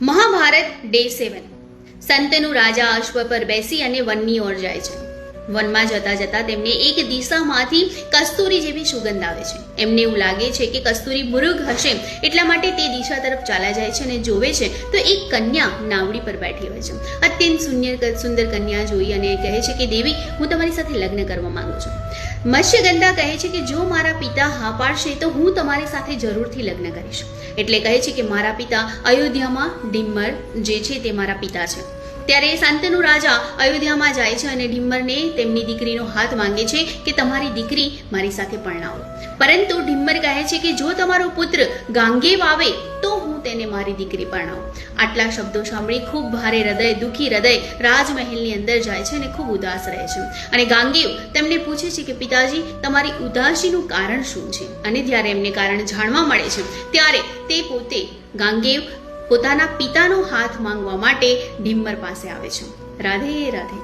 Mahabharata day 7 સંતનું રાજા અશ્વ પર બેસી અને વનની ઓર જાય છે. વનમાં જતા જતા તેમને એક દિશામાંથી કસ્તુરી જેવી સુગંધ આવે છે. એમને એવું લાગે છે કે કસ્તુરી મૃગ હશે, એટલા માટે તે દિશા તરફ ચાલ્યા જાય છે અને જોવે છે તો એક કન્યા નાવડી પર બેઠી હોય છે. અત્યંત સુંદર કન્યા જોઈ અને કહે છે કે દેવી, હું તમારી સાથે લગ્ન કરવા માંગુ છું. મત્સ્યગંધા કહે છે કે જો મારા પિતા હા પાડશે તો હું તમારી સાથે જરૂરથી લગ્ન કરીશ. એટલે કહે છે કે મારા પિતા અયોધ્યામાં ડિમ્મર જે છે તે મારા પિતા છે. ત્યારે શાંતનુ રાજા અયોધ્યામાં જાય છે અને ઢિમ્મરને તેમની દીકરીનો હાથ માંગે છે કે તમારી દીકરી મારી સાથે પરણાવો. પરંતુ ઢિમ્મર કહે છે કે જો તમારો પુત્ર ગાંગેવ આવે તો હું તેને મારી દીકરી પરણાવું. આટલા શબ્દો સાંભળી ખૂબ ભારે હૃદય, દુઃખી હૃદય રાજમહેલની અંદર જાય છે અને ખૂબ ઉદાસ રહે છે. અને ગાંગેવ તેમને પૂછે છે કે પિતાજી, તમારી ઉદાસીનું કારણ શું છે? અને જ્યારે એમને કારણ જાણવા મળે છે ત્યારે તે પોતે ગાંગેવ પોતાના પિતાનો હાથ માંગવા માટે ઢિમ્મર પાસે આવે છે. રાધે રાધે.